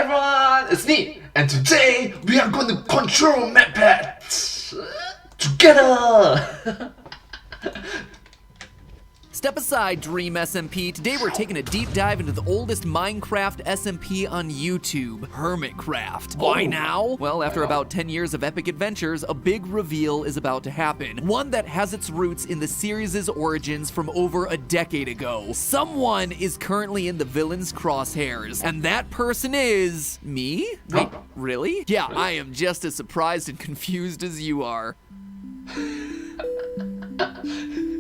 everyone, it's me, and today we are going to control MapPad together! Step aside, Dream SMP. Today we're taking a deep dive into the oldest Minecraft SMP on YouTube, Hermitcraft. Why now? Well, after about 10 years of epic adventures, a big reveal is about to happen. One that has its roots in the series' origins from over a decade ago. Someone is currently in the villain's crosshairs, and that person is... me? Wait, really? Yeah, I am just as surprised and confused as you are.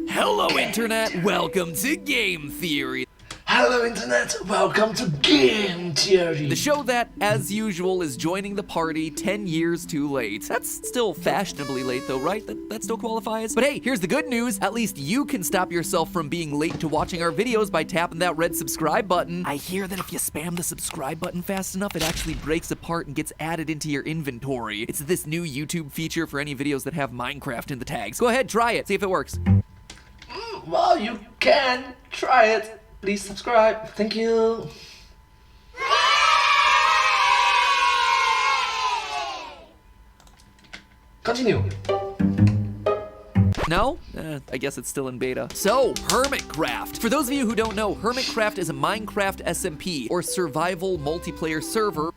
Hello, Internet! Welcome to Game Theory. Hello, Internet! Welcome to Game Theory. The show that, as usual, is joining the party 10 years too late. That's still fashionably late, though, right? That still qualifies? But hey, here's the good news. At least you can stop yourself from being late to watching our videos by tapping that red subscribe button. I hear that if you spam the subscribe button fast enough, it actually breaks apart and gets added into your inventory. It's this new YouTube feature for any videos that have Minecraft in the tags. Go ahead, try it. See if it works. Well, you can try it. Please subscribe. Thank you. Continue. No? I guess it's still in beta. So, Hermitcraft. For those of you who don't know, Hermitcraft is a Minecraft SMP, or survival multiplayer server,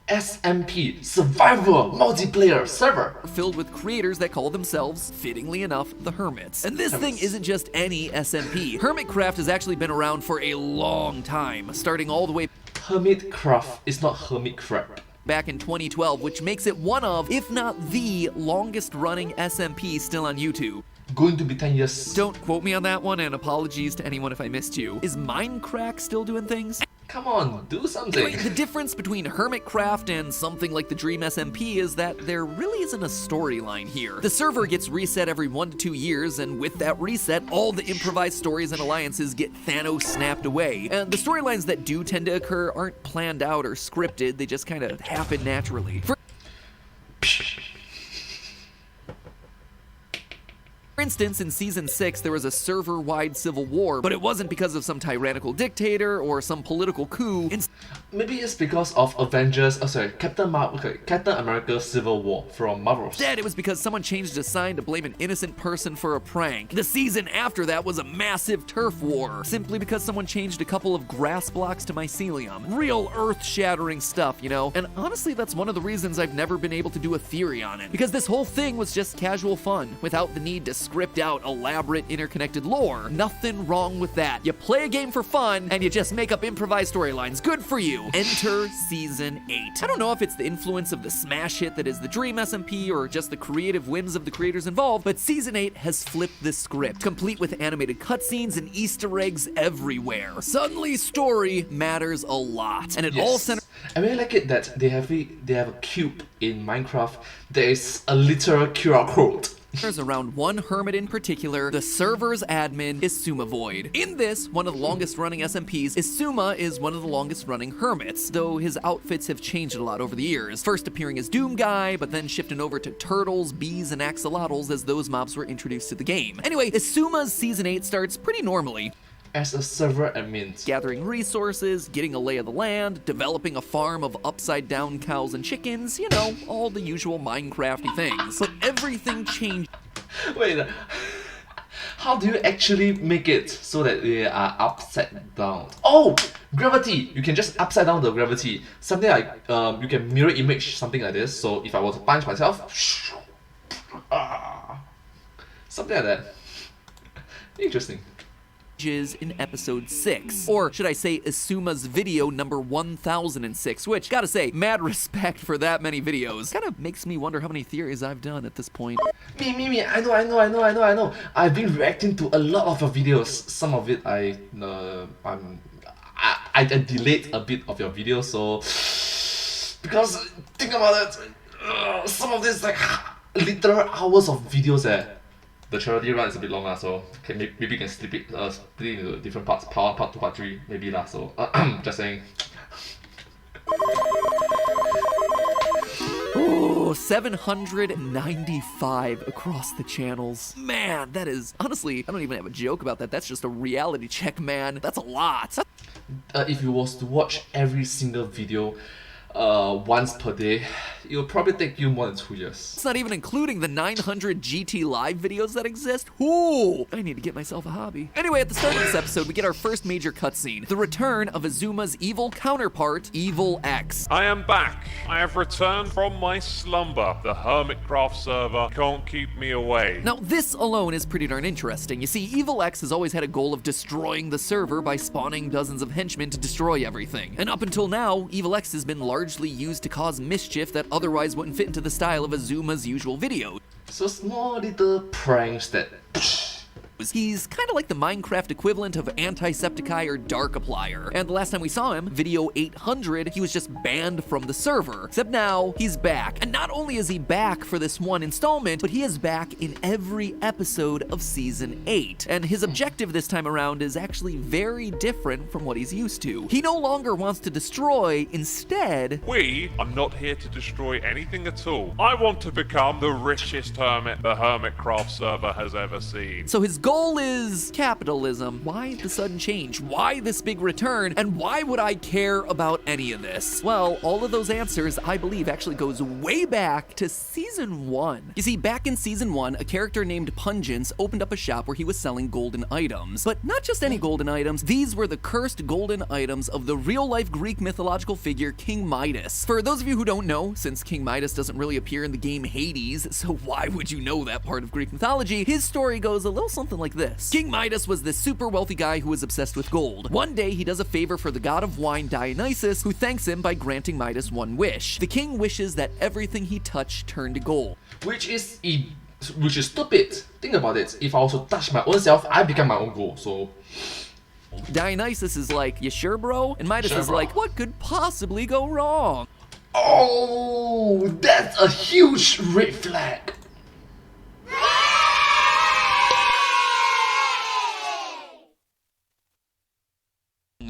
SMP, Survival Multiplayer Server, filled with creators that call themselves, fittingly enough, the Hermits. And this thing isn't just any SMP. Hermitcraft has actually been around for a long time, starting all the way Hermitcraft is not Hermitcraft. back in 2012, which makes it one of, if not the longest running SMP still on YouTube. Going to be 10 years. Don't quote me on that one, and apologies to anyone if I missed you. Is Minecraft still doing things? Come on, do something. The difference between Hermitcraft and something like the Dream SMP is that there really isn't a storyline here. The server gets reset every 1 to 2 years, and with that reset, all the improvised stories and alliances get Thanos snapped away. And the storylines that do tend to occur aren't planned out or scripted, they just kind of happen naturally. For instance, in Season 6, there was a server-wide civil war, but it wasn't because of some tyrannical dictator or some political coup. Maybe it's because of Captain America's Civil War from Marvel. Instead, it was because someone changed a sign to blame an innocent person for a prank. The season after that was a massive turf war, simply because someone changed a couple of grass blocks to mycelium. Real earth-shattering stuff, you know? And honestly, that's one of the reasons I've never been able to do a theory on it, because this whole thing was just casual fun, without the need to script out elaborate interconnected lore. Nothing wrong with that. You play a game for fun, and you just make up improvised storylines. Good for you. Enter Season 8. I don't know if it's the influence of the smash hit that is the Dream SMP or just the creative whims of the creators involved, but Season 8 has flipped the script, complete with animated cutscenes and Easter eggs everywhere. Suddenly, story matters a lot, and it all centers... I really like it that they have a cube in Minecraft. There is a literal QR code. around one hermit in particular, the server's admin, Isuma Void. In this, one of the longest running SMPs, Isuma is one of the longest running hermits, though his outfits have changed a lot over the years. First appearing as Doom Guy, but then shifting over to turtles, bees, and axolotls as those mobs were introduced to the game. Anyway, Isuma's Season 8 starts pretty normally. As a server admin, gathering resources, getting a lay of the land, developing a farm of upside-down cows and chickens, you know, all the usual Minecrafty things. But everything changed. Wait, how do you actually make it so that they are upside down? Oh, gravity! You can just upside down the gravity. Something like, you can mirror image something like this. So if I were to punch myself, something like that. Interesting. In episode 6, or should I say Isuma's video number 1006, which, gotta say, mad respect for that many videos. Kind of makes me wonder how many theories I've done at this point. Me, I know. I've been reacting to a lot of your videos. Some of it I delayed a bit of your videos, so because think about it, some of this like literal hours of videos The charity run is a bit long, so maybe you can split it into different parts. Part 1, Part 2, Part 3, maybe lah. So just saying. Oh, 795 across the channels. Man, that is honestly, I don't even have a joke about that. That's just a reality check, man. That's a lot. If you was to watch every single video, once per day, it will probably take you more than 2 years. It's not even including the 900 GT Live videos that exist. Ooh, I need to get myself a hobby. Anyway, at the start of this episode, we get our first major cutscene, the return of Azuma's evil counterpart, Evil X. I am back. I have returned from my slumber. The Hermitcraft server can't keep me away. Now, this alone is pretty darn interesting. You see, Evil X has always had a goal of destroying the server by spawning dozens of henchmen to destroy everything. And up until now, Evil X has been largely used to cause mischief that otherwise wouldn't fit into the style of Azuma's usual videos. So small little pranks that... He's kind of like the Minecraft equivalent of Antisepticeye or Darkiplier. And the last time we saw him, video 800, he was just banned from the server. Except now, he's back. And not only is he back for this one installment, but he is back in every episode of Season 8. And his objective this time around is actually very different from what he's used to. He no longer wants to destroy, instead... We are not here to destroy anything at all. I want to become the richest hermit the Hermitcraft server has ever seen. So his goal is capitalism. Why the sudden change? Why this big return? And why would I care about any of this? Well, all of those answers, I believe, actually goes way back to Season 1. You see, back in Season 1, a character named Pungence opened up a shop where he was selling golden items. But not just any golden items, these were the cursed golden items of the real-life Greek mythological figure King Midas. For those of you who don't know, since King Midas doesn't really appear in the game Hades, so why would you know that part of Greek mythology, his story goes a little something like this. King Midas was this super wealthy guy who was obsessed with gold. One day, he does a favor for the god of wine Dionysus, who thanks him by granting Midas one wish. The king wishes that everything he touched turn to gold. Which is stupid. Think about it. If I also touch my own self, I become my own goal. So Dionysus is like, you sure, bro? And Midas Sure, is bro. like, what could possibly go wrong? oh, that's a huge red flag.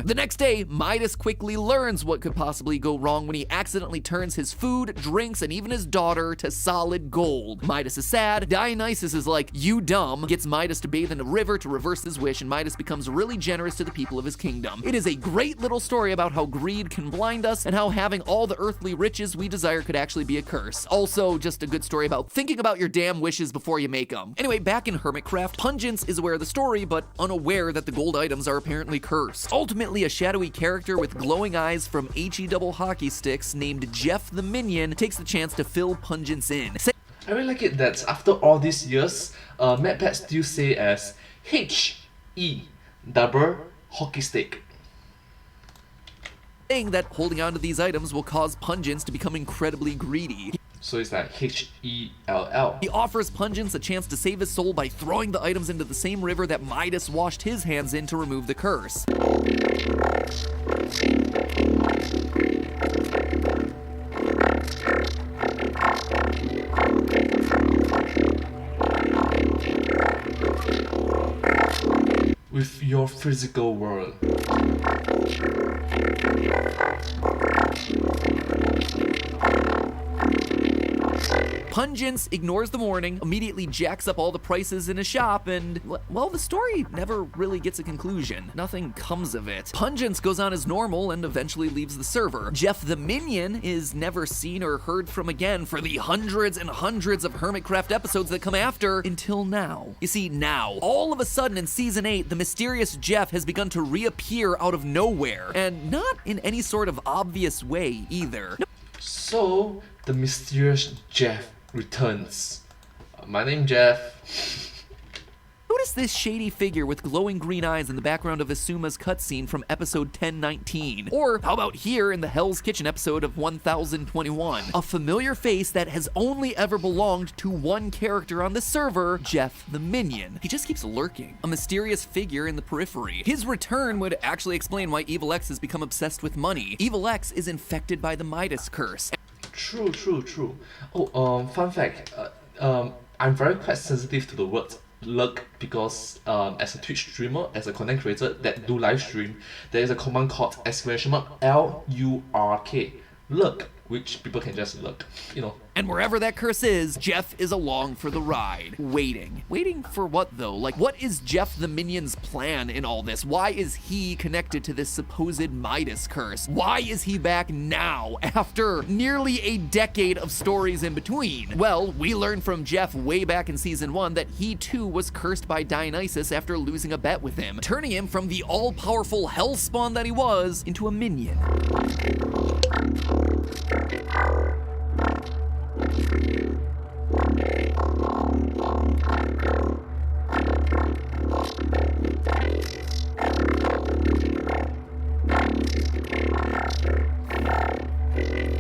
The next day, Midas quickly learns what could possibly go wrong when he accidentally turns his food, drinks, and even his daughter to solid gold. Midas is sad, Dionysus is like, you dumb, gets Midas to bathe in a river to reverse his wish, and Midas becomes really generous to the people of his kingdom. It is a great little story about how greed can blind us, and how having all the earthly riches we desire could actually be a curse. Also, just a good story about thinking about your damn wishes before you make them. Anyway, back in Hermitcraft, Pungence is aware of the story, but unaware that the gold items are apparently cursed. Ultimately, a shadowy character with glowing eyes from HE double hockey sticks named Jeff the Minion takes the chance to fill Pungence in. I really like it that after all these years, MadPat still say as HE double hockey stick. Saying that holding on to these items will cause Pungence to become incredibly greedy. So it's like HELL. He offers Pungence a chance to save his soul by throwing the items into the same river that Midas washed his hands in to remove the curse. With your physical world. Pungence ignores the warning, immediately jacks up all the prices in his shop, and, well, the story never really gets a conclusion. Nothing comes of it. Pungence goes on as normal and eventually leaves the server. Jeff the Minion is never seen or heard from again for the hundreds and hundreds of Hermitcraft episodes that come after, until now. You see, now, all of a sudden in Season 8, the mysterious Jeff has begun to reappear out of nowhere, and not in any sort of obvious way either. So the mysterious Jeff returns. My name Jeff. Notice this shady figure with glowing green eyes in the background of Asuma's cutscene from episode 1019. Or how about here in the Hell's Kitchen episode of 1021? A familiar face that has only ever belonged to one character on the server, Jeff the Minion. He just keeps lurking, a mysterious figure in the periphery. His return would actually explain why Evil X has become obsessed with money. Evil X is infected by the Midas curse. True. Oh, fun fact. I'm very quite sensitive to the word lurk because as a Twitch streamer, as a content creator that do live stream, there is a command called !LURK. Lurk. which people can just look, you know. And wherever that curse is, Jeff is along for the ride, waiting. Waiting for what though? Like, what is Jeff the Minion's plan in all this? Why is he connected to this supposed Midas curse? Why is he back now, after nearly a decade of stories in between? Well, we learned from Jeff way back in season 1 that he too was cursed by Dionysus after losing a bet with him, turning him from the all-powerful hellspawn that he was into a minion.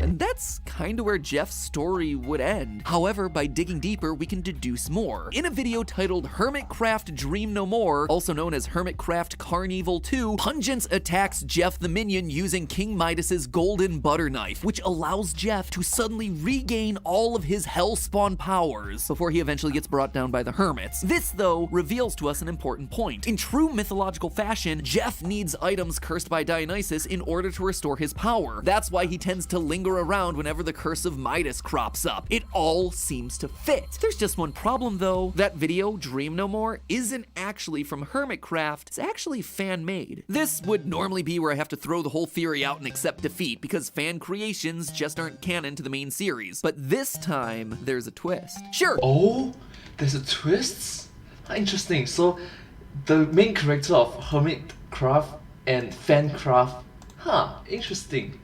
And that's kinda where Jeff's story would end. However, by digging deeper, we can deduce more. In a video titled Hermitcraft Dream No More, also known as Hermitcraft Carnival 2, Pungence attacks Jeff the Minion using King Midas's golden butter knife, which allows Jeff to suddenly regain all of his hellspawn powers before he eventually gets brought down by the hermits. This, though, reveals to us an important point. In true mythological fashion, Jeff needs items cursed by Dionysus in order to restore his power. That's why he tends to linger around whenever the curse of Midas crops up. It all seems to fit. There's just one problem though. That video, Dream No More, isn't actually from Hermitcraft. It's actually fan-made. This would normally be where I have to throw the whole theory out and accept defeat, because fan creations just aren't canon to the main series. But this time, there's a twist. Sure. Oh, there's a twist? Interesting. So, the main character of Hermitcraft and Fancraft, interesting.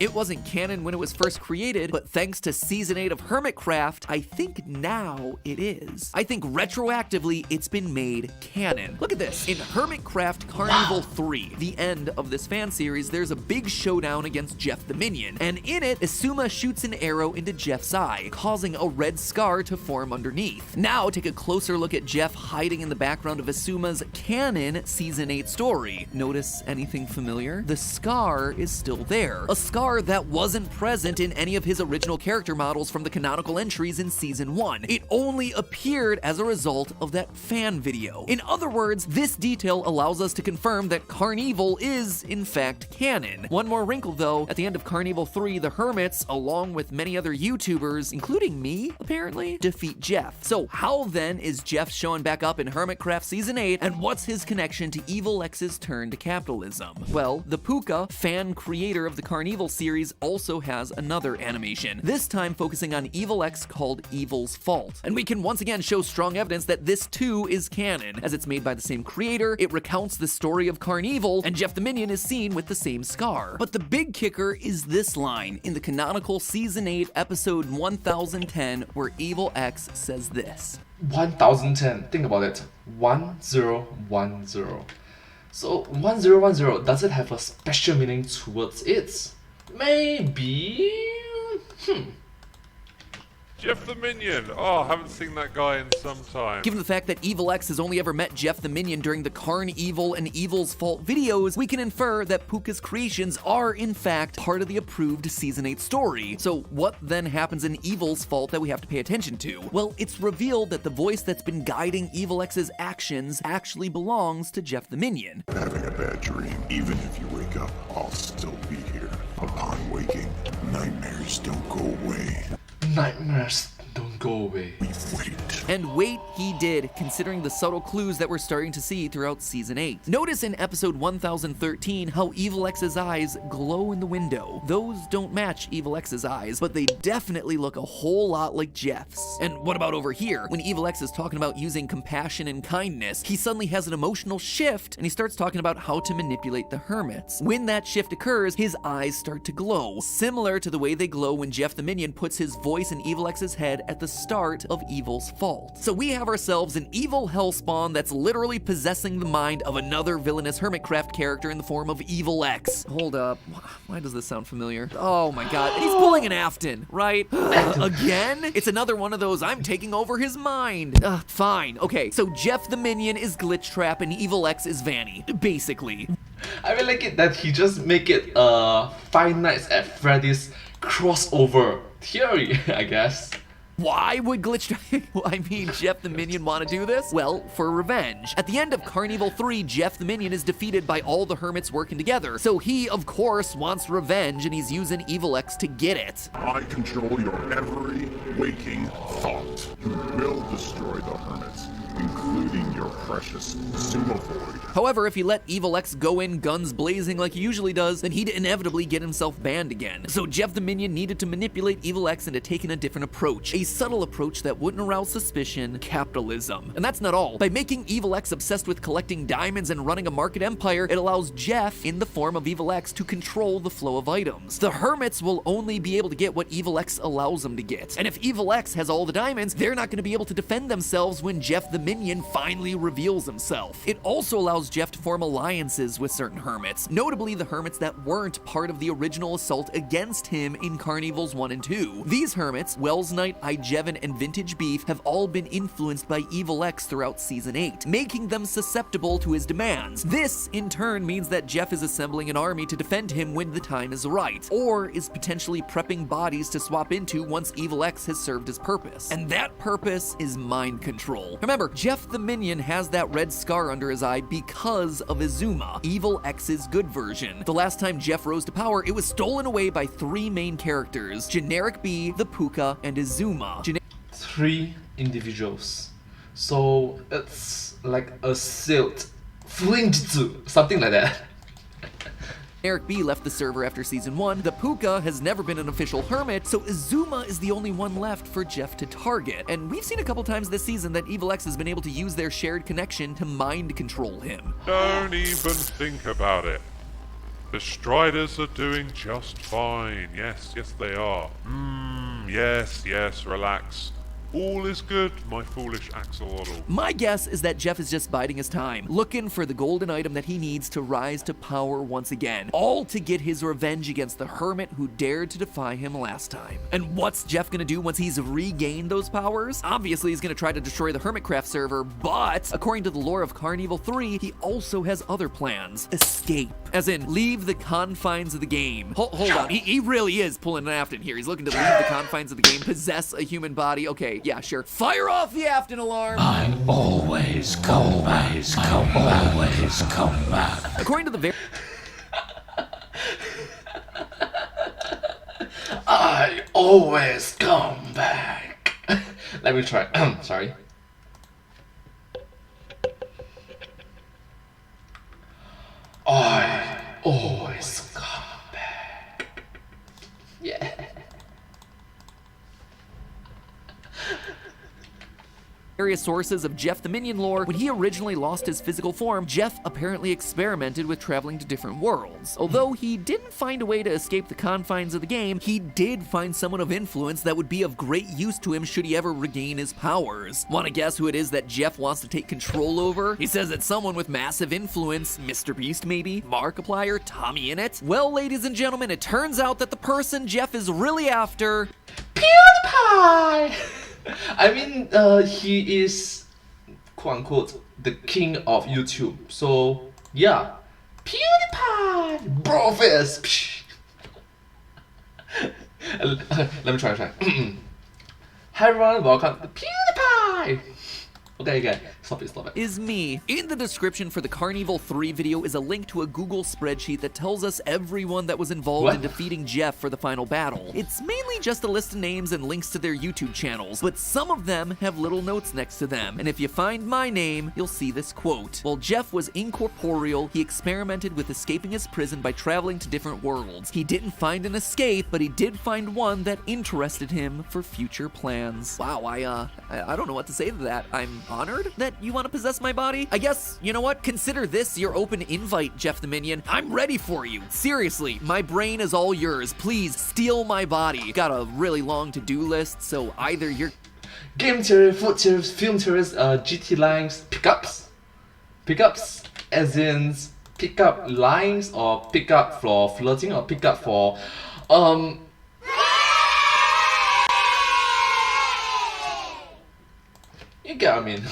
It wasn't canon when it was first created, but thanks to Season 8 of Hermitcraft, I think now it is. I think retroactively, it's been made canon. Look at this. In Hermitcraft Carnival 3, the end of this fan series, there's a big showdown against Jeff the Minion, and in it, Asuma shoots an arrow into Jeff's eye, causing a red scar to form underneath. Now, take a closer look at Jeff hiding in the background of Asuma's canon Season 8 story. Notice anything familiar? The scar is still there. A scar that wasn't present in any of his original character models from the canonical entries in Season 1. It only appeared as a result of that fan video. In other words, this detail allows us to confirm that Carnival is, in fact, canon. One more wrinkle though, at the end of Carnival 3, the Hermits, along with many other YouTubers, including me, apparently, defeat Jeff. So how then is Jeff showing back up in Hermitcraft Season 8, and what's his connection to Evil X's turn to capitalism? Well, the Puka, fan creator of the Carnival series, also has another animation, this time focusing on Evil X called Evil's Fault. And we can once again show strong evidence that this too is canon, as it's made by the same creator, it recounts the story of Carnival, and Jeff the Minion is seen with the same scar. But the big kicker is this line in the canonical Season 8 episode 1010, where Evil X says this. 1010, think about it. 1010. So 1010, does it have a special meaning towards it? Maybe. Jeff the Minion! Oh, I haven't seen that guy in some time. Given the fact that Evil X has only ever met Jeff the Minion during the Carnival and Evil's Fault videos, we can infer that Puka's creations are, in fact, part of the approved Season 8 story. So what then happens in Evil's Fault that we have to pay attention to? Well, it's revealed that the voice that's been guiding Evil X's actions actually belongs to Jeff the Minion. Having a bad dream, even if you wake up, I'll still be here. Upon waking, nightmares don't go away. Nightmares don't go away. We wait. And wait, he did, considering the subtle clues that we're starting to see throughout Season 8. Notice in episode 1013 how Evil X's eyes glow in the window. Those don't match Evil X's eyes, but they definitely look a whole lot like Jeff's. And what about over here? When Evil X is talking about using compassion and kindness, he suddenly has an emotional shift, and he starts talking about how to manipulate the hermits. When that shift occurs, his eyes start to glow, similar to the way they glow when Jeff the Minion puts his voice in Evil X's head at the start of Evil's Fault. So we have ourselves an evil hellspawn that's literally possessing the mind of another villainous Hermitcraft character in the form of Evil X. Hold up, why does this sound familiar? Oh my god, he's pulling an Afton, right? Again? It's another one of those I'm taking over his mind. Fine, okay, so Jeff the Minion is Glitchtrap and Evil X is Vanny, basically. I really like it that he just make it Five Nights at Freddy's crossover theory, I guess. Why would Jeff the Minion want to do this? Well, for revenge. At the end of Carnival 3, Jeff the Minion is defeated by all the hermits working together, so he, of course, wants revenge, and he's using Evil X to get it. I control your every waking thought. You will destroy the hermits, including your precious Sumovoid. However, if he let Evil X go in guns blazing like he usually does, then he'd inevitably get himself banned again. So Jeff the Minion needed to manipulate Evil X into taking a different approach. A subtle approach that wouldn't arouse suspicion: capitalism. And that's not all. By making Evil X obsessed with collecting diamonds and running a market empire, it allows Jeff, in the form of Evil X, to control the flow of items. The hermits will only be able to get what Evil X allows them to get. And if Evil X has all the diamonds, they're not going to be able to defend themselves when Jeff the Minion finally reveals himself. It also allows Jeff to form alliances with certain hermits, notably the hermits that weren't part of the original assault against him in Carnivals 1 and 2. These hermits, Wells Knight, Ijevin, and Vintage Beef, have all been influenced by Evil X throughout Season 8, making them susceptible to his demands. This, in turn, means that Jeff is assembling an army to defend him when the time is right, or is potentially prepping bodies to swap into once Evil X has served his purpose. And that purpose is mind control. Remember, Jeff the Minion has that red scar under his eye because of Izuma, Evil X's good version. The last time Jeff rose to power, it was stolen away by three main characters: Generic B, the Puka, and Izuma. Three individuals. So it's like a sealed Fuinjitsu, something like that. Generic B left the server after Season 1, the Puka has never been an official hermit, so Izuma is the only one left for Jeff to target. And we've seen a couple times this season that Evil X has been able to use their shared connection to mind control him. Don't even think about it. The Striders are doing just fine. Yes, they are. Yes, relax. All is good, my foolish axolotl. My guess is that Jeff is just biding his time, looking for the golden item that he needs to rise to power once again, all to get his revenge against the hermit who dared to defy him last time. And what's Jeff gonna do once he's regained those powers? Obviously, he's gonna try to destroy the Hermitcraft server, but according to the lore of Carnival 3, he also has other plans. Escape. As in, leave the confines of the game. Hold on, he really is pulling an Afton here. He's looking to leave the confines of the game, possess a human body. Okay, yeah, sure. Fire off the Afton alarm! I always come back. Always come back. According to the very... I always come back. Let me try. Sorry. I always come back. Yeah. various sources of Jeff the Minion lore, when he originally lost his physical form, Jeff apparently experimented with traveling to different worlds. Although he didn't find a way to escape the confines of the game, he did find someone of influence that would be of great use to him should he ever regain his powers. Wanna guess who it is that Jeff wants to take control over? He says it's someone with massive influence. Mr. Beast maybe? Markiplier? Tommy Innit? Well, ladies and gentlemen, it turns out that the person Jeff is really after... PewDiePie! I mean, he is, quote-unquote, the king of YouTube. So, yeah. PewDiePie! Brofist! Let me try. Hi everyone, welcome to PewDiePie! Okay, stop it. Is me. In the description for the Carnival 3 video is a link to a Google spreadsheet that tells us everyone that was involved in defeating Jeff for the final battle. It's mainly just a list of names and links to their YouTube channels, but some of them have little notes next to them, and if you find my name, you'll see this quote. While Jeff was incorporeal, he experimented with escaping his prison by traveling to different worlds. He didn't find an escape, but he did find one that interested him for future plans. Wow, I don't know what to say to that. I'm honored that you want to possess my body. I guess, you know what? Consider this your open invite, Jeff the Minion. I'm ready for you. Seriously, my brain is all yours. Please, steal my body. Got a really long to-do list, so either you're... Game theory, food theories, film theories, GT lines, pickups. Pickups as in pickup lines or pickup for flirting or pickup for... You get what I mean.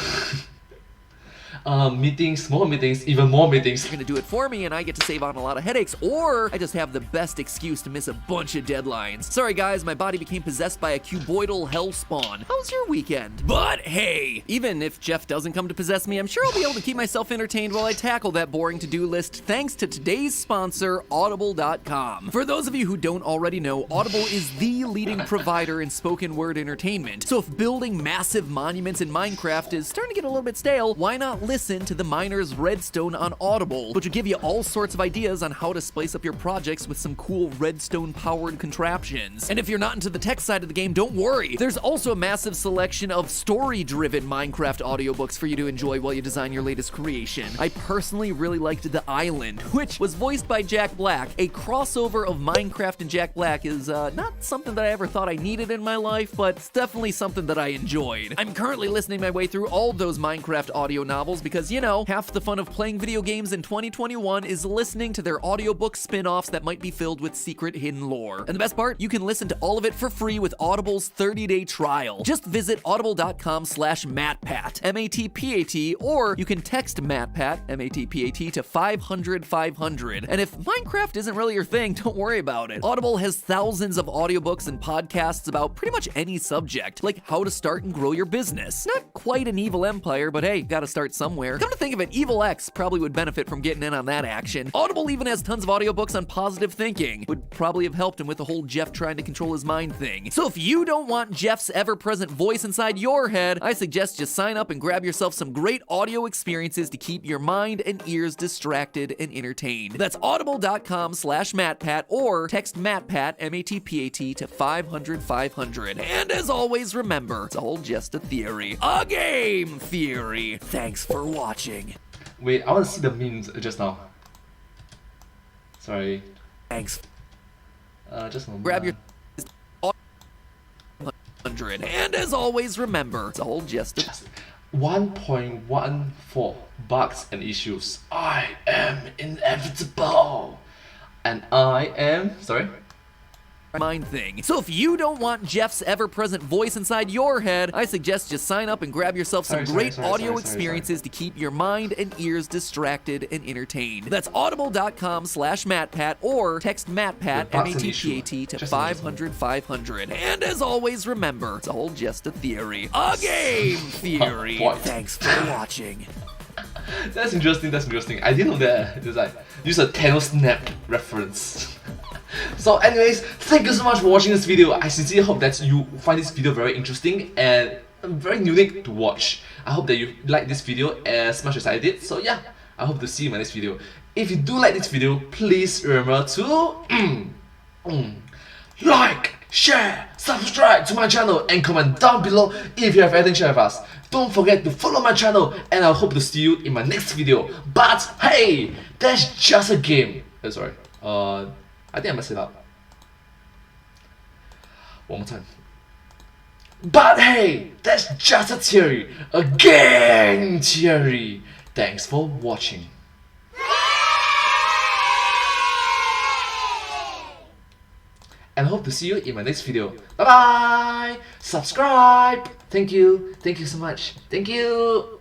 meetings, more meetings, even more meetings. You're gonna do it for me and I get to save on a lot of headaches, or I just have the best excuse to miss a bunch of deadlines. Sorry guys, my body became possessed by a cuboidal hellspawn. How's your weekend? But hey, even if Jeff doesn't come to possess me, I'm sure I'll be able to keep myself entertained while I tackle that boring to-do list thanks to today's sponsor, Audible.com. For those of you who don't already know, Audible is the leading provider in spoken word entertainment. So if building massive monuments in Minecraft is starting to get a little bit stale, why not listen to the miner's redstone on Audible, which will give you all sorts of ideas on how to spice up your projects with some cool redstone powered contraptions. And if you're not into the tech side of the game, don't worry. There's also a massive selection of story-driven Minecraft audiobooks for you to enjoy while you design your latest creation. I personally really liked The Island, which was voiced by Jack Black. A crossover of Minecraft and Jack Black is not something that I ever thought I needed in my life, but it's definitely something that I enjoyed. I'm currently listening my way through all those Minecraft audio novels because, you know, half the fun of playing video games in 2021 is listening to their audiobook spin-offs that might be filled with secret hidden lore. And the best part, you can listen to all of it for free with Audible's 30-day trial. Just visit audible.com/MattPat, M-A-T-P-A-T, or you can text MattPat, M-A-T-P-A-T, to 500-500. And if Minecraft isn't really your thing, don't worry about it. Audible has thousands of audiobooks and podcasts about pretty much any subject, like how to start and grow your business. Not quite an evil empire, but hey, gotta start somewhere. Come to think of it, Evil X probably would benefit from getting in on that action. Audible even has tons of audiobooks on positive thinking. Would probably have helped him with the whole Jeff trying to control his mind thing. So if you don't want Jeff's ever-present voice inside your head, I suggest you sign up and grab yourself some great audio experiences to keep your mind and ears distracted and entertained. That's audible.com/MattPat or text MattPat, M-A-T-P-A-T, to 500-500. And as always, remember, it's all just a theory. A game theory. Thanks for watching. Wait, I want to see the memes just now. Sorry. Thanks. Just a moment. Grab your 100. And as always, remember, it's all just a 1.14 bugs and issues. I am inevitable. And I am... Sorry? mind thing. So if you don't want Jeff's ever-present voice inside your head, I suggest you sign up and grab yourself some great audio experiences to keep your mind and ears distracted and entertained. That's audible.com/MattPat or text MattPat, M-A-T-P-A-T, to 500-500. And as always, remember, it's all just a theory. A game theory. Thanks for watching. That's interesting, that's interesting. I didn't know that. It's like, use a Thanos snap reference. So anyways, thank you so much for watching this video. I sincerely hope that you find this video very interesting and very unique to watch. I hope that you like this video as much as I did. So yeah, I hope to see you in my next video. If you do like this video, please remember to like, share, subscribe to my channel and comment down below if you have anything to share with us. Don't forget to follow my channel and I hope to see you in my next video. But hey, that's just a game. Sorry, I think I messed it up. One more time. But hey, that's just a theory. A game theory. Thanks for watching. And I hope to see you in my next video. Bye bye! Subscribe! Thank you so much. Thank you!